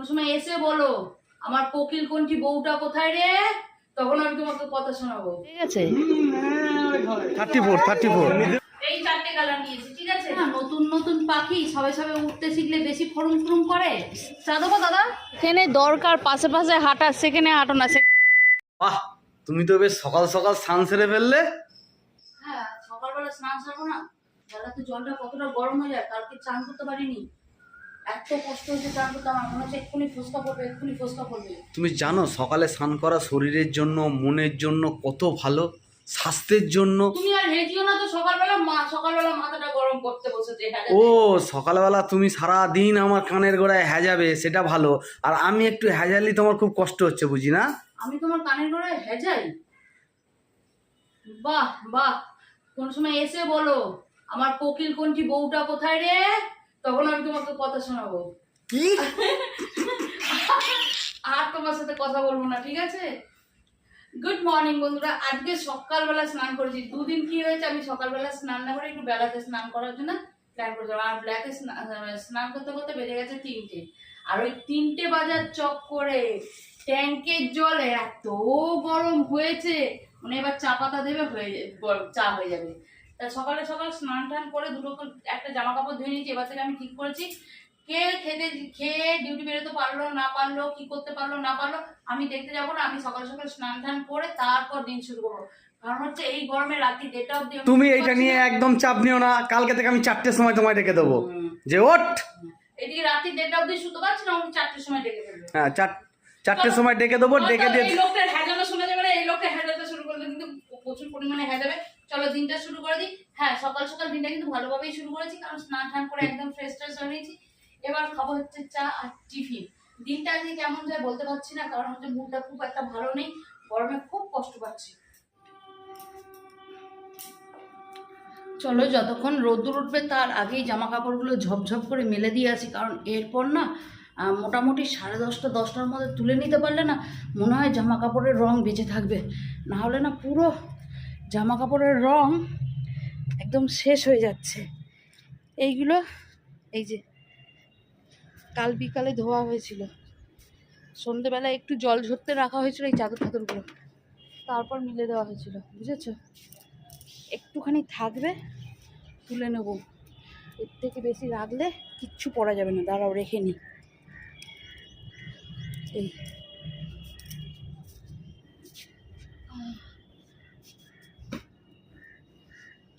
কোন সময় এসে বলো আমার কোকিল কোনটি বউটা কোথায় রে, তখন আমি তোমাকে কথা শোনাবো। ঠিক আছে, 34 এই 4টে কালার নিয়েছি। ঠিক আছে, নতুন নতুন পাখি সবে সবে উঠতে শিখলে বেশি ফরুম ফরুম করে। চা দেবো দাদা? সেখানে দরকার পাশে পাশে হাঁটা, সেখানে হাঁটো না। বাহ, তুমি তো বেশ সকাল সকাল স্নান সেরে ফেললে। হ্যাঁ, সকালবেলা স্নান সারবো না? বেলাতে জলটা কতটা গরম হয়ে যায়, কালকে চান করতে পারিনি, এত কষ্ট হয়েছে চান করতে। আমার মনে হচ্ছে এক্ষুনি ফোসকা পড়বে, এক্ষুনি ফোসকা পড়বে। তুমি জানো সকালে স্নান করা শরীরের জন্য, মনের জন্য কত ভালো, স্বাস্থ্যের জন্য। তুমি আর হেজিও না তো, সকালবেলা মাথাটা গরম করতে বসেছে। ও সকালবেলা তুমি সারা দিন আমার কানের গোড়ায় হ্যাজাবে, সেটা ভালো। আর আমি একটু হ্যাজালি তোমার খুব কষ্ট হচ্ছে, বুঝি না? আমি তোমার কানের গোড়ায় হেজাই? বাহ বাহ, কোন সময় এসে বলো আমার কোকিল কোনটি বউটা কোথায় রে, তখন আমি তোমাকে কথা শোনাবো। কি? আর তোমার সাথে কথা বলবো না, ঠিক আছে? গুড মর্নিং বন্ধুরা। আজকে সকালবেলা স্নান করেছি। দুদিন কি হয়েছে, আমি সকালবেলা স্নান না করে একটু বেলাতে স্নান করার জন্য প্ল্যান করেছিলাম। আর ব্ল্যাকে স্নান করতে করতে বেজে গেছে 3টে। আর ওই 3টে বাজার চক করে ট্যাঙ্কের জল এত গরম হয়েছে, মানে এবার চা পাতা দেবে, চা হয়ে যাবে। তা সকালে সকাল স্নান টান করে একটা জামা কাপড় ধুয়ে নিয়েছি। এবার থেকে আমি ঠিক করেছি, কে খেয়ে ডিউটি বেরোতে পারলো না পারলো, কি করতে পারলো না পারলো, আমি দেখতে যাবো না। আমি সকাল সকাল স্নান টান করে তারপর দিন শুরু করবো। কারণ হচ্ছে এই গরমে রাত্রি 1:30 অব্দি তুমি এইটা নিয়ে একদম চাপ নিও না। কালকে থেকে আমি 4টের সময় তোমায় ডেকে দেবো যে ওঠ। এদিকে রাত্রি 1:30 অব্দি শুতে পারছি না, আমি 4টের সময় ডেকে দেবো। হ্যাঁ, 4টের সময় ডেকে দেবো। ডেকে দিয়ে এই লোকটার হ্যাজানো শোনা যাবে না। এই লোকটা হ্যাজাতে শুরু করলে কিন্তু প্রচুর পরিমাণে হ্যাজাবে। চলো দিনটা শুরু করে দিই। হ্যাঁ, সকাল সকাল দিনটা কিন্তু ভালোভাবেই শুরু করেছি, কারণ স্নান টান করে একদম ফ্রেশ ট্রেশ হয়ে নিয়েছি। এবার খাবো হচ্ছে চা আর টিফিন। দিনটা আজকে কেমন যায় বলতে পারছি না, কারণ হচ্ছে মুডটা খুব একটা ভালো নেই, গরমে খুব কষ্ট পাচ্ছি। চলো যতক্ষণ রোদ্দুর উঠবে তার আগেই জামা কাপড়গুলো ঝপঝপ করে মেলে দিয়ে আসি, কারণ এরপর না মোটামুটি 10:30 10টার মধ্যে তুলে নিতে পারলে না মনে হয় জামা কাপড়ের রং বেঁচে থাকবে। না হলে না পুরো জামা কাপড়ের রং একদম শেষ হয়ে যাচ্ছে। এইগুলো এই যে কাল বিকালে ধোয়া হয়েছিল, সন্ধ্যেবেলা একটু জল ঝরতে রাখা হয়েছিল এই চাদর টাদরগুলো, তারপর মিলে দেওয়া হয়েছিল, বুঝেছ? একটুখানি থাকবে, তুলে নেব। এর থেকে বেশি রাখলে কিচ্ছু পরা যাবে না। দাঁড়াও রেখে নি। এই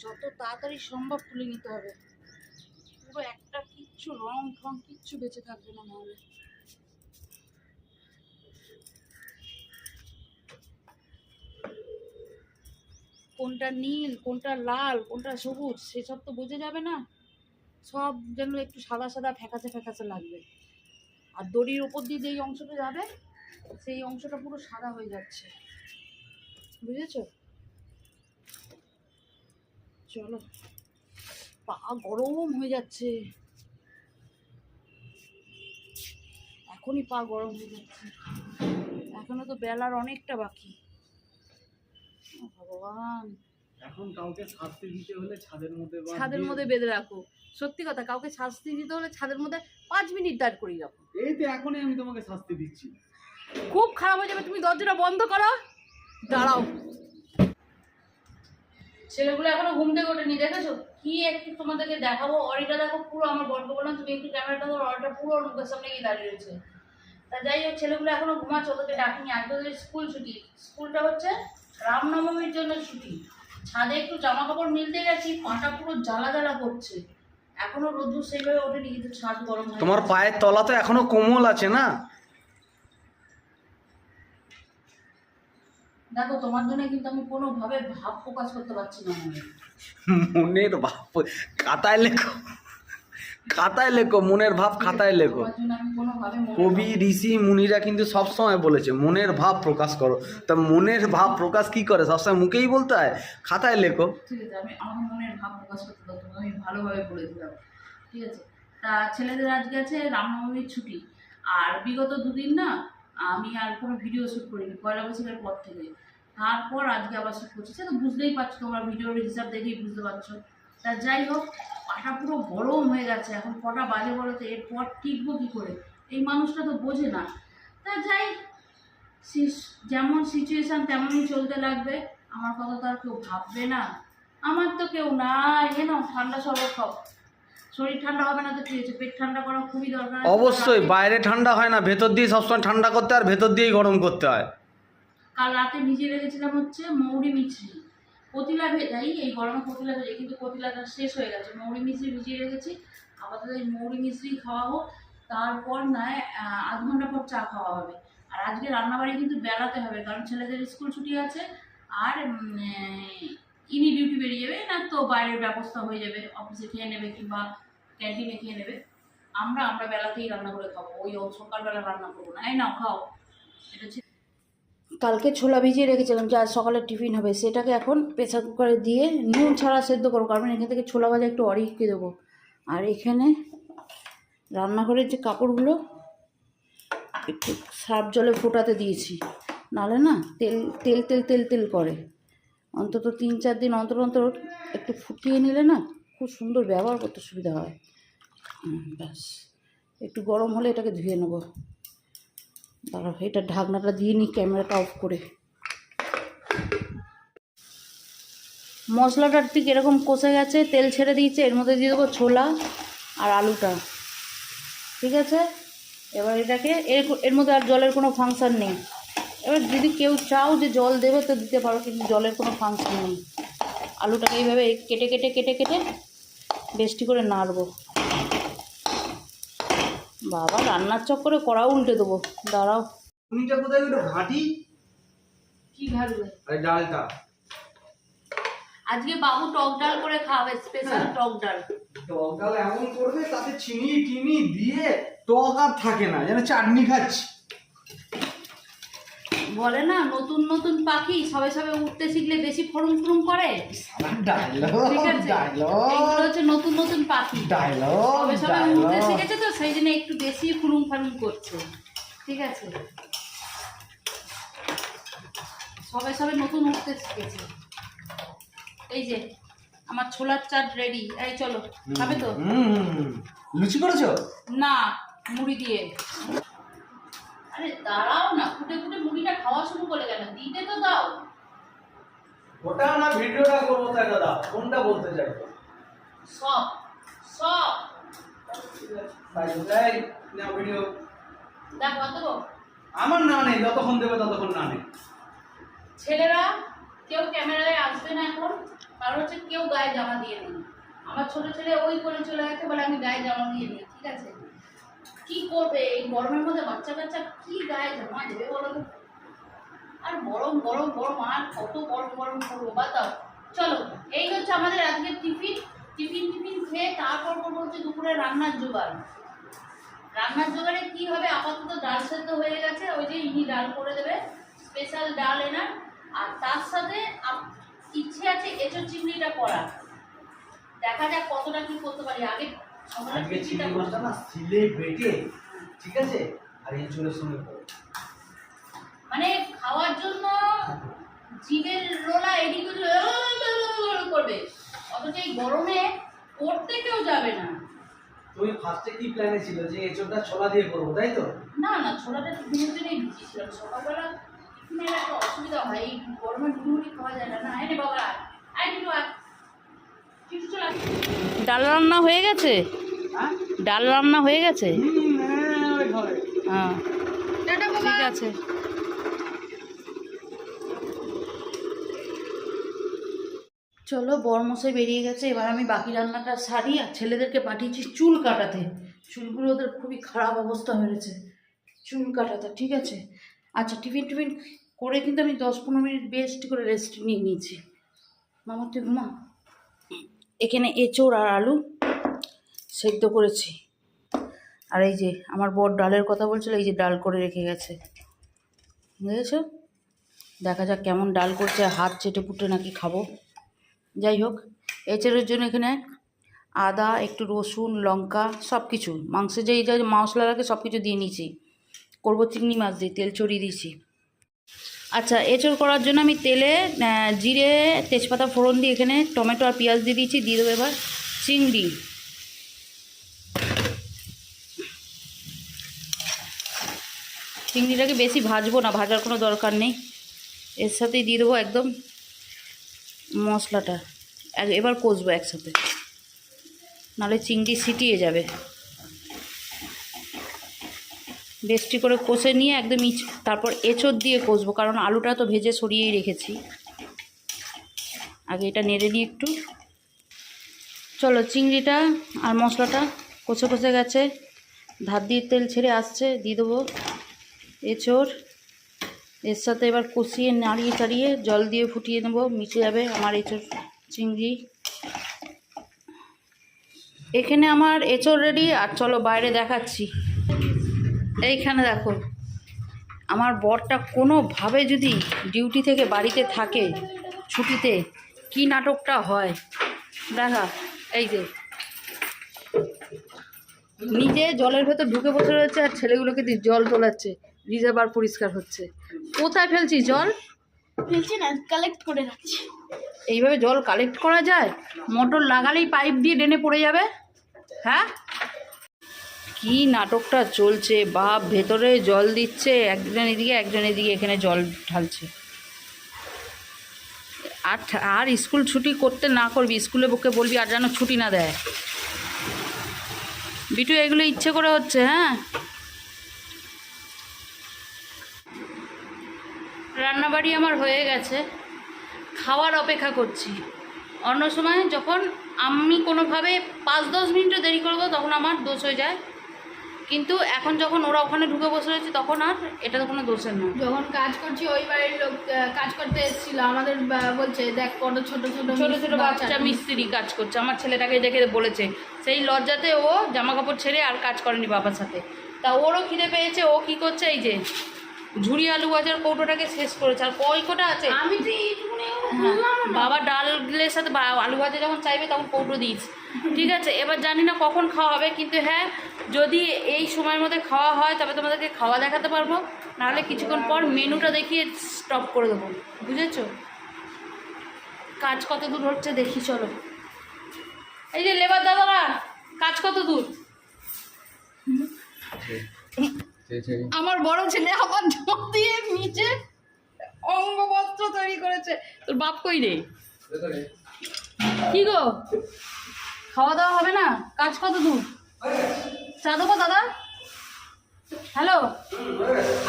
যত তাড়াতাড়ি সম্ভব তুলে নিতে হবে, পুরো একটা কিচ্ছু রং ঠং কিচ্ছু বেঁচে থাকবে না নাহলে। কোনটা নীল, কোনটা লাল, কোনটা সবুজ সেসব তো বোঝা যাবে না। সব যেন একটু সাদা সাদা ফ্যাকাসে ফ্যাকাসে লাগবে। আর দড়ির ওপর দিয়ে যেই অংশটা যাবে সেই অংশটা পুরো সাদা হয়ে যাচ্ছে, বুঝেছো? চলো, পা গরম হয়ে যাচ্ছে, এখনই পা গরম হয়ে যাচ্ছে। এখনো তো বেলার অনেকটা বাকি। ভগবান, এখন কাউকে শাস্তি দিতে হলে ছাদের মধ্যে বেঁধে রাখো। সত্যি কথা, কাউকে শাস্তি দিতে হলে ছাদের মধ্যে 5 মিনিট দাঁড় করিয়ে রাখো। এই তো এখনই আমি তোমাকে শাস্তি দিচ্ছি। খুব খারাপ হয়ে যাবে, তুমি দরজাটা বন্ধ করো। দাঁড়াও, ছেলেগুলো এখনো ঘুম থেকে ওঠেনি, দেখেছো? কি একটু তোমাদেরকে দেখাবো। অরিটা দেখো, পুরো আমার বরকে বললাম তুমি একটু ক্যামেরাটা ধরো, অরিটা পুরো ওর মুখের সামনে গিয়ে দাঁড়িয়ে রয়েছে। তা যাই হোক, ছেলেগুলো এখনো ঘুমাচ্ছে, ওদেরকে ডাকিনি। আজকে ওদের স্কুল ছুটি। স্কুলটা হচ্ছে রামনবমীর জন্য ছুটি। ছাদে একটু জামা কাপড় মিলতে গেছি, পাটা পুরো জ্বালা জ্বালা করছে। এখনো রোদ্দুর সেইভাবে ওঠেনি, কিন্তু ছাদ গরম হয়ে তোমার পায়ের তলা তো এখনো কোমল আছে না? দেখো, তোমার জন্য কিন্তু আমি কোনোভাবে ভাব প্রকাশ করতে পারছি না। মনের ভাব খাতায় লেখো, খাতায় লেখো, মনের ভাব খাতায় লেখো। তোমার জন্য আমি কোনোভাবে কবি ঋষি মুনিরা কিন্তু সবসময় বলেছে মনের ভাব প্রকাশ করো। তা মনের ভাব প্রকাশ কি করে? সবসময় মুখেই বলতে হয়? খাতায় লেখো। ঠিক আছে, আমি আমার মনের ভাব প্রকাশ করতে দাও, তোমাকে আমি ভালোভাবে বলে দিলাম। ঠিক আছে, তা ছেলেদের আজকে আছে রামনবমীর ছুটি। আর বিগত দুদিন না আমি আর কোনো ভিডিও শ্যুট করিনি, পয়লা বৈশাখের পর থেকে। তারপর আজকে আবার শ্যুট করছি, সে তো বুঝতেই পারছো, তোমরা ভিডিওর হিসাব দেখেই বুঝতে পারছো। তা যাই হোক, পাটা পুরো গরম হয়ে গেছে। এখন কটা বাজে বলো তো? এরপর টিকবো কী করে? এই মানুষটা তো বোঝে না। তা যাই, যেমন সিচুয়েশান তেমনই চলতে লাগবে। আমার কথা তো আর কেউ ভাববে না, আমার তো কেউ নাই। না ঠান্ডা শরবত খাও, শরীর ঠান্ডা হবে না তো কি হয়েছে, পেট ঠান্ডা করা খুবই দরকার। অবশ্যই বাইরে ঠান্ডা হয় না, ভেতর দিয়ে সবসময় ঠান্ডা করতে হয় আর ভেতর দিয়েই গরম করতে হয়। কাল রাতে ভিজিয়ে রেখেছিলাম হচ্ছে মৌরি মিছরি, কতিলা ভেজাই, এই গরমে কতিলা ভেজাই, কিন্তু কতিলাটা শেষ হয়ে গেছে। মৌরি মিছরি ভিজিয়ে রেখেছি, আপাতত এই মৌরি মিছরি খাওয়া হোক, তারপর নয় আধ ঘন্টা পর চা খাওয়া হবে। আর আজকে রান্নাবাড়ি কিন্তু বেলাতে হবে, কারণ ছেলেদের স্কুল ছুটি আছে। আর ইনি ডিউটি বেরিয়ে যাবে না, তো বাইরের ব্যবস্থা হয়ে যাবে, অফিসে খেয়ে নেবে কিংবা ক্যান্টিনে খেয়ে নেবে। আমরা বেলাতেই রান্না করে খাবো, ওই সকালবেলা রান্না করবো না। এই নাও খাও। এটা হচ্ছে কালকে ছোলা ভিজিয়ে রেখেছিলাম যে আজ সকালে টিফিন হবে, সেটাকে এখন প্রেসার কুকারে দিয়ে নুন ছাড়া সেদ্ধ করবো, কারণ এখান থেকে ছোলা ভাজা একটু অরিকে দেবো। আর এখানে রান্নাঘরের যে কাপড়গুলো একটু সার্ফ জলে ফোটাতে দিয়েছি, নাহলে না তেল তেল তেল তেল তেল করে। অন্তত 3-4 দিন অন্তর অন্তর একটু ফুটিয়ে নিলে না খুব সুন্দর ব্যবহার করতে সুবিধা হয়। ব্যাস, একটু গরম হলে এটাকে ধুয়ে নেবো। দাঁড়াও, এটা ঢাকনাটা দিয়ে নিই ক্যামেরাটা অফ করে। মশলাটা ঠিক এরকম কষে গেছে, তেল ছেড়ে দিয়েছে, এর মধ্যে দিয়ে দেবো ছোলা আর আলুটা। ঠিক আছে, এবার এটাকে এর মধ্যে আর জলের কোনো ফাংশন নেই। এবার যদি কেউ চাও যে জল দেবে তো দিতে পারো, কিন্তু জলের কোনো ফাংশন নেই। আলুটাকে এইভাবে কেটে কেটে কেটে কেটে বেশি করে নাড়বো। বাবা, রান্নার চক্করে কড়াও উল্টে দেবো, দাঁড়াও। তুমিটা কোথায় গেলো ঘাঁটি? কি ঘাটবে? আরে ডালটা আজকে বাবু টক ডাল করে খাবে, স্পেশাল টক ডাল। টক ডাল এমন করবে তাতে চিনি টিনি দিয়ে টক আর থাকে না, যেন চাটনি খাচ্ছি। বলে না নতুন নতুন পাখি সবে সবে উঠতে শিখলে বেশি ফরুম ফরুম করে। ঠিক আছে, এগুলো হচ্ছে নতুন নতুন পাখি, সবে সবে উঠতে শিখেছে তো সেই জন্য একটু বেশি ফুরুম ফারুম করছে। ঠিক আছে, সবে সবে নতুন উঠতে শিখেছে। এই যে আমার ছোলার চাট রেডি। এই চলো, খাবে তো? লুচি করেছো? না, মুড়ি দিয়ে। আরে দাঁড়াও না, ফুটে ফুটে মুড়িটা খাওয়া শুরু করে কেন, দিতে তো দাও। ওটা না ভিডিওটা করবো তাই দাদা, কোনটা বলতে চাইছো? সব সব তাই না ভিডিও দেখ কত আমার না নেই, যতক্ষণ দেবে ততক্ষণ না নেই। ছেলেরা কেউ ক্যামেরায় আসবে না এখন, কারণ হচ্ছে কেউ গায়ে জামা দিয়ে নেই। আমার ছোট ছেলে ওই করে চলে গেছে, বলে আমি গায়ে জামা দিয়ে নিই। ঠিক আছে, কি করবে এই গরমের মধ্যে বাচ্চা কাচ্চা, কি গায়ে জামা দেবে বলো তো? আর গরম গরম গরম, আর কত গরম গরম করবো বাতাও। চলো, এই হচ্ছে আমাদের আজকের টিফিন। টিফিন টিফিন খেয়ে তারপর করবো হচ্ছে দুপুরে রান্নার জোগাড়। রান্নার জোগাড়ে কি হবে, আপাতত ডাল সেদ্ধ হয়ে গেছে, ওই যে ইনি ডাল করে দেবে, স্পেশাল ডাল এনার। আর তার সাথে ইচ্ছে আছে এঁচোড় চিংড়িটা করা, দেখা যাক কতটা কি করতে পারি। আগে আজকে চিংড়ি মাছটা না সিলে বেটে, ঠিক আছে, আর এই চুলের সঙ্গে মানে খাওয়ার জন্য জিভের রোলা এদিক ওদিক করবে, অথচ এই গরমে করতে কেউ যাবে না। তুমি ফার্স্টে কি প্ল্যানে ছিল যে এঁচোড়টা ছোলা দিয়ে করবো, তাই তো? না না, ছোলাটা টিফিনের জন্যই ভিজিয়েছিলাম। সকালবেলা টিফিনের একটা অসুবিধা হয়, এই গরমে ডুবুরি খাওয়া যায় না। না এনে বাবা, আয় কিন্তু কিছু চলে। ডাল রান্না হয়ে গেছে? ডাল রান্না হয়ে গেছে? হ্যাঁ ঠিক আছে। চলো, বরমশাই বেরিয়ে গেছে, এবার আমি বাকি রান্নাটা সারি। আর ছেলেদেরকে পাঠিয়েছি চুল কাটাতে, চুলগুলো ওদের খুবই খারাপ অবস্থা হয়েছে চুল কাটাতে। ঠিক আছে, আচ্ছা টিফিন টিফিন করে কিন্তু আমি 10-15 মিনিট বেস্ট করে রেস্ট নিয়ে নিয়েছি। মামা তুই ঘুমা। এখানে এঁচোড় আর আলু সেদ্ধ করেছি। আর এই যে আমার বর ডালের কথা বলছিল, এই যে ডাল করে রেখে গেছে, বুঝেছো? দেখা যাক কেমন ডাল করছে, হাত চেটে পুটে নাকি খাবো। যাই হোক, এঁচোড়ের জন্য এখানে আদা, একটু রসুন, লঙ্কা, সব কিছু মাংসে যেই যা মশলা লাগে সব কিছু দিয়ে নিয়েছি। করবো চিংড়ি মাছ দিয়ে, তেল চড়িয়ে দিয়েছি। আচ্ছা, এঁচোড় করার জন্য আমি তেলে জিরে তেজপাতা ফোড়ন দিয়ে এখানে টমেটো আর পেঁয়াজ দিয়ে দিয়েছি। দিয়ে দেবো এবার চিংড়ি। চিংড়িটাকে বেশি ভাজবো না, ভাজার কোনো দরকার নেই। এর সাথেই দিয়ে দেবো একদম মশলাটা, এবার কষবো একসাথে, নাহলে চিংড়ি ছিটিয়ে যাবে। বেশি করে কষে নিয়ে একদম তারপর এঁচোড় দিয়ে কষবো, কারণ আলুটা তো ভেজে সরিয়েই রেখেছি। আগে এটা নেড়ে নিই একটু। চলো, চিংড়িটা আর মশলাটা কষে কষে গেছে, ধার দিয়ে তেল ছেড়ে আসছে, দিয়ে দেবো এঁচোড়। এর সাথে এবার কষিয়ে নাড়িয়ে চাড়িয়ে জল দিয়ে ফুটিয়ে নেবো, মিশে যাবে আমার এঁচোড় চিংড়ি। এখানে আমার এঁচোড় রেডি। আর চলো বাইরে দেখাচ্ছি। এইখানে দেখো, আমার বরটা কোনোভাবে যদি ডিউটি থেকে বাড়িতে থাকে ছুটিতে, কি নাটকটা হয় দেখা। এই যে নিজে জলের ভেতর ঢুকে বসে রয়েছে আর ছেলেগুলোকে দিয়ে জল তোলাচ্ছে, রিজার্ভার পরিষ্কার হচ্ছে। কোথায় ফেলছি জল? ফেলছি না, কালেক্ট করে রাখছি। এইভাবে জল কালেক্ট করা যায়? মোটর লাগালেই পাইপ দিয়ে ড্রেনে পড়ে যাবে। হ্যাঁ, কি নাটকটা চলছে বাপ! ভেতরে জল দিচ্ছে একজন এদিকে একজন এদিকে, এখানে জল ঢালছে। আর স্কুল ছুটি করতে না করবি, স্কুলে বুকে বলবি আর যেন ছুটি না দেয়। বিটু, এগুলো ইচ্ছে করে হচ্ছে। হ্যাঁ, রান্নাবাড়ি আমার হয়ে গেছে, খাওয়ার অপেক্ষা করছি। অন্য সময় যখন আমি কোনোভাবে 5-10 মিনিটও দেরি করবো তখন আমার দোষ হয়ে যায়, কিন্তু এখন যখন ওরা ওখানে ঢুকে বসে রয়েছে তখন আর এটা তো কোনো দোষের না। যখন কাজ করছি ওই বাড়ির লোক কাজ করতে এসেছিল, আমাদের বলছে দেখ কত ছোট ছোট ছোট ছোট বাচ্চা মিস্ত্রি কাজ করছে, আমার ছেলেটাকে দেখে বলেছে। সেই লজ্জাতে ও জামা কাপড় ছেড়ে আর কাজ করেনি বাবার সাথে। তা ওরও খিদে পেয়েছে, ও কি করছে, এই যে ঝুড়ি আলু ভাজার কৌটোটাকে শেষ করেছে। আর কই কোটা আছে? আমি তো এইটুকুনি বাবা ডালের সাথে আলু ভাজা যখন চাইবে তখন কৌটো দিস, ঠিক আছে? এবার জানি না কখন খাওয়া হবে, কিন্তু হ্যাঁ, যদি এই সময়ের মধ্যে খাওয়া হয় তবে তোমাদেরকে খাওয়া দেখাতে পারবো, নাহলে কিছুক্ষণ পর মেনুটা দেখিয়ে স্টপ করে দেবো, বুঝেছো? কাজ কত দূর হচ্ছে দেখি, চলো। এই যে লেবার দাদারা, কাজ কত দূর? আমার বড় ছেলে আমার জল দিয়ে নিচে অঙ্গবস্ত্র তৈরি করেছে। তোর বাপ কই রে? কি গো, খাওয়া দাওয়া হবে না? কাজ কত দূর? চা দেবো দাদা? হ্যালো,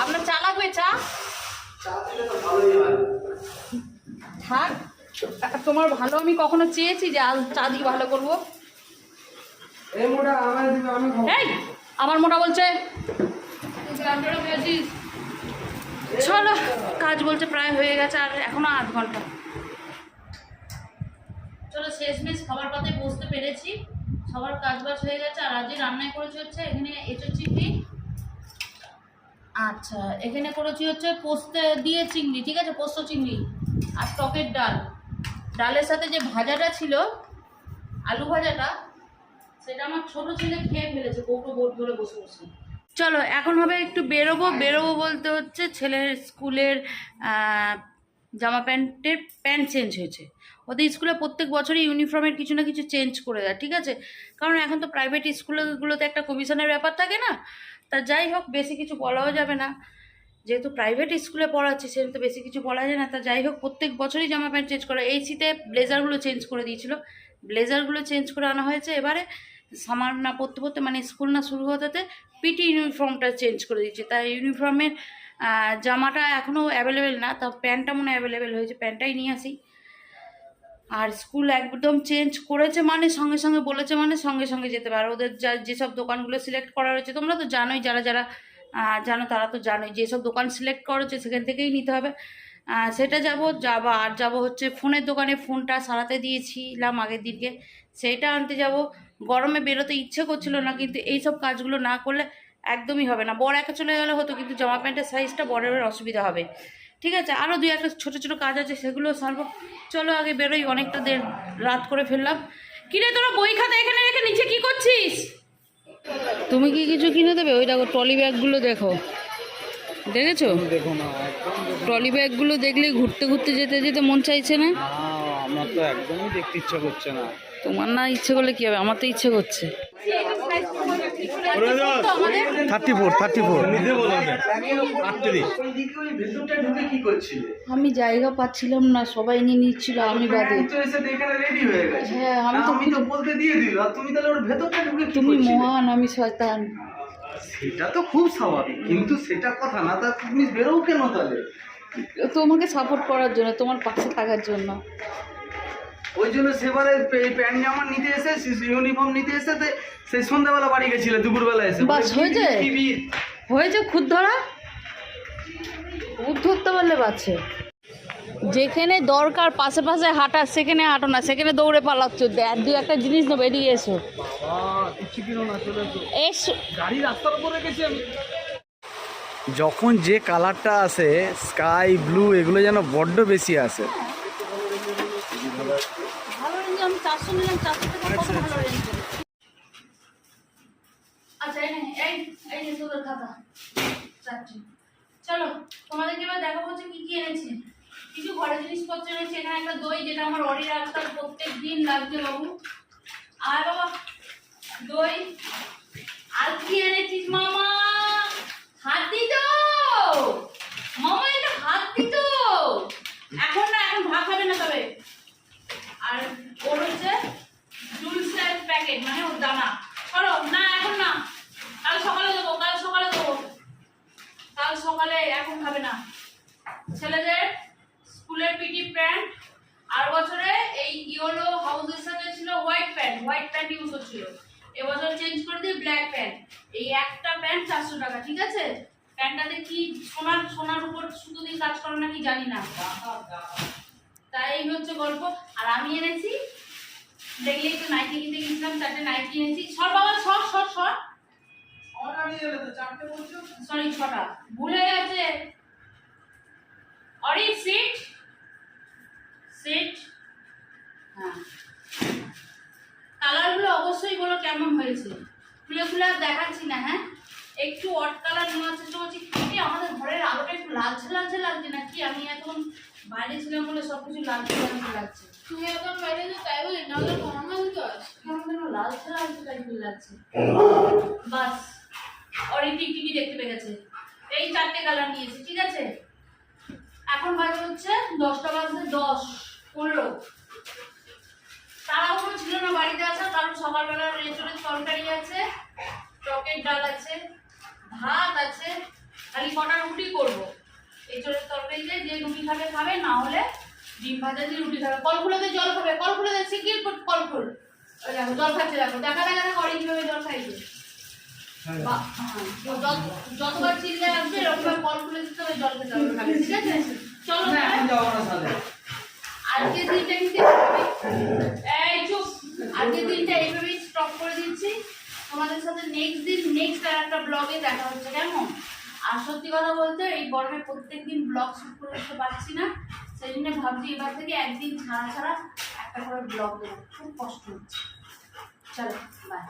আপনার চা লাগবে? চা থাক, তোমার ভালো আমি কখনো চেয়েছি যে আজ চা দিয়ে ভালো করবো? এই আমার মোটা বলছে। চলো, কাজ বলছে প্রায় হয়ে গেছে, আর এখনো 8 ঘন্টা। চলো, শেষমেশ খাবার পাতে বসতে পেরেছি, সবার কাজ বাজ হয়ে গেছে। আর আজকে রান্নায় করেছি হচ্ছে এখানে এঁচোড় চিংড়ি। আচ্ছা, এখানে করেছি হচ্ছে পোস্ত দিয়ে চিংড়ি, ঠিক আছে, পোস্ত চিংড়ি। আর টকের ডাল। ডালের সাথে যে ভাজাটা ছিল, আলু ভাজাটা, সেটা আমার ছোট ছেলে খেয়ে ফেলেছে কৌটো বোর্ড ধরে বসে বসে। চলো, এখন হবে একটু বেরোবো বলতে হচ্ছে ছেলের স্কুলের জামা প্যান্টের প্যান্ট চেঞ্জ হয়েছে। ওদের স্কুলে প্রত্যেক বছরই ইউনিফর্মের কিছু না কিছু চেঞ্জ করে দেয়, ঠিক আছে? কারণ এখন তো প্রাইভেট স্কুলগুলোতে একটা কমিশনের ব্যাপার থাকে না। তা যাই হোক, বেশি কিছু বলাও যাবে না, যেহেতু প্রাইভেট স্কুলে পড়াচ্ছি সেহেতু তো বেশি কিছু বলা যায় না। তা যাই হোক, প্রত্যেক বছরই জামা প্যান্ট চেঞ্জ করে। এই শীতে ব্লেজারগুলো চেঞ্জ করে দিয়েছিল, ব্লেজারগুলো চেঞ্জ করে আনা হয়েছে। এবারে সামার না পড়তে পড়তে, মানে স্কুল না শুরু হতে পিটি ইউনিফর্মটা চেঞ্জ করে দিয়েছে। তাই ইউনিফর্মের জামাটা এখনও অ্যাভেলেবেল না, তা প্যান্টটা মনে অ্যাভেলেবেল হয়েছে, প্যান্টটাই নিয়ে আসি। আর স্কুল একদম চেঞ্জ করেছে মানে সঙ্গে সঙ্গে বলেছে মানে সঙ্গে সঙ্গে যেতে পারে। ওদের যেসব দোকানগুলো সিলেক্ট করা রয়েছে, তোমরা তো জানোই, যারা যারা জানো তারা তো জানোই, যেসব দোকান সিলেক্ট করা হচ্ছে সেখান থেকেই নিতে হবে। সেটা যাবো হচ্ছে ফোনের দোকানে, ফোনটা সারাতে দিয়েছিলাম আগের দিনকে, সেইটা আনতে যাব। গরমে বেরোতে ইচ্ছে করছিল না, কিন্তু এইসব কাজগুলো না করলে একদমই হবে না। বর একা চলে গেলে হতো, কিন্তু জামা প্যান্টের সাইজটা বরের অসুবিধা হবে, ঠিক আছে? আরও 2-1 ছোটো ছোটো কাজ আছে, সেগুলো সারবো। চলো আগে বেরোই, অনেকটা রাত করে ফেললাম। কিরে, তোরা বই খাতা এখানে রেখে নিচে কি করছিস? তুমি কি কিছু কিনে দেবে? ওই দেখো ট্রলি ব্যাগগুলো, দেখো, দেখেছো? ট্রলি ব্যাগগুলো দেখলে ঘুরতে ঘুরতে যেতে যেতে মন চাইছে না? আমার তো একদমই দেখতে ইচ্ছা করছে না। তোমার না ইচ্ছে করলে কি হবে, আমার তো ইচ্ছে করছে। 34 কি করছিলে? আমি জায়গা পাচ্ছিলাম না, সবাই নিয়ে নিচ্ছিল, আমি বাদে। তো এসে এখানে রেডি হয়ে গেছে। হ্যাঁ, আমি তো বলতে দিয়ে দিল, আর তুমি তাহলে ওর ভেতরটা ঢুকে কি তুমি করছিলে? মহান, আমি শয়তান। সেটা তো খুব স্বাভাবিক, কিন্তু সেটা কথা না, তা তুমি বেরোও কেন তাহলে? তোমাকে সাপোর্ট করার জন্য, তোমার পাশে থাকার জন্য। ওই জন্য সেবারে প্যান্ট জামা নিতে এসে, ইউনিফর্ম নিতে এসে সেই সন্ধ্যাবেলা বাড়ি গেছিলে, দুপুরবেলা এসে বাস হয়েছে, হয়েছে খুদ ধরা, খুদ ধরতে পারলে বাচ্চে। যেখানে দরকার পাশে পাশে হাঁটা, সেখানে হাঁটো না, সেখানে দৌড়ে পালাচ্ছ। দু একটা জিনিস নেবো, এদিকে এসো। এসো, গাড়ি রাস্তার উপরে রেখেছি আমি। যখন যে কালারটা আসে, স্কাই ব্লু, এগুলো যেন বড্ড বেশি আসে। ভালো রেঞ্জ, আমি 400 নিলাম, 400 টাকা কত ভালো রেঞ্জ। আচ্ছা, এই যে তোদের খাতা 4টি। চলো, তোমাদেরকে এবার দেখাবো যে কি কি এনেছি। কিছু ঘরের জিনিসপত্র এনেছি। এখানে একটা দই, যেটা আমার অরি রাস্তার প্রত্যেক দিন লাগছে বাবু। আর বাবা দই। আর কি এনেছিস মামা? হাতি তো মামা, এটা হাতি তো। এখন না, এখন ভাত খাবে না তবে। আর ওর হচ্ছে জুলসের প্যাকেট, মানে ওর দানা। চলো না, এখন না, কাল সকালে দেবো, কাল সকালে দেবো, কাল সকালে, এখন খাবে না। ছেলেদের স্কুলের পিটি প্যান্ট, আর বছরে এই ইয়েলো হাউসের সাথে ছিল হোয়াইট প্যান্ট ইউজ হচ্ছিল। এবছর চেঞ্জ করে দিই ব্ল্যাক প্যান্ট। এই একটা প্যান্ট 400 টাকা, ঠিক আছে? প্যান্টটাতে কি সোনার উপর সুতো দিয়ে কাজ করে নাকি জানি না, তাই এই হচ্ছে গল্প। আর আমি এনেছি, দেখলে একটু নাইটি কিনতে গেছিলাম, 4টে নাইটি এনেছি। সর বাবা, সর। সরি, 6টা ভুলে গেছে। অরি সিট। হ্যাঁ, কালারগুলো অবশ্যই বলো কেমন হয়েছে। খুলে আর দেখাচ্ছি না। হ্যাঁ, একটু অট কালার নেওয়ার চেষ্টা করছি। কি আমাদের ঘরের আলোটা একটু লালচে লাগছে নাকি? আমি এখন বাইরে ছিলাম বলে সবকিছু লালচে লাগছে। তুমি এখন বাইরে যে তাই বলি, নাহলে নর্মাল তো আছে। কেন লালচে টাইপের লাগছে। বাস, অরি টিকটিকি দেখতে পেয়ে গেছে। এই 4টে কালার নিয়েছি, ঠিক আছে? এখন বাজে হচ্ছে 10টা বাজতে 10-15। তাড়াহুড়ো ছিল না বাড়িতে আসা, কারণ সকালবেলা রেস্টুরেন্ট তরকারি আছে, টকের ডাল আছে, ভাত আছে, খালি কটা রুটি করবো। এঁচড়ের তরকারি দিয়ে যে রুটি খাবে, না হলে ডিম ভাজা দিয়ে রুটি খাবে। কল খুলে দিয়ে জল খাবে, কল খুলে দিয়ে শিগগির কল খুল। ওই দেখো জল খাচ্ছে, দেখো দেখা করে কিভাবে জল খাইছে। যতবার চিল্লে আসবে এরকম কল খুলে দিতে হবে, জল খেতে হবে, খাবে, ঠিক আছে? চলো, আজকের দিনটা কিন্তু এই চুপ, আজকের দিনটা এইভাবেই স্টপ করে দিচ্ছি। তোমাদের সাথে নেক্সট আর একটা ব্লগে দেখা হচ্ছে, কেমন? আর সত্যি কথা বলতে, এই গরমে প্রত্যেকদিন ব্লগ শুট করে উঠতে পারছি না, সেই জন্য ভাবছি এবার থেকে একদিন ছাড়া একটা করে ব্লগ দেবো। খুব কষ্ট হচ্ছে। চলো, বাই।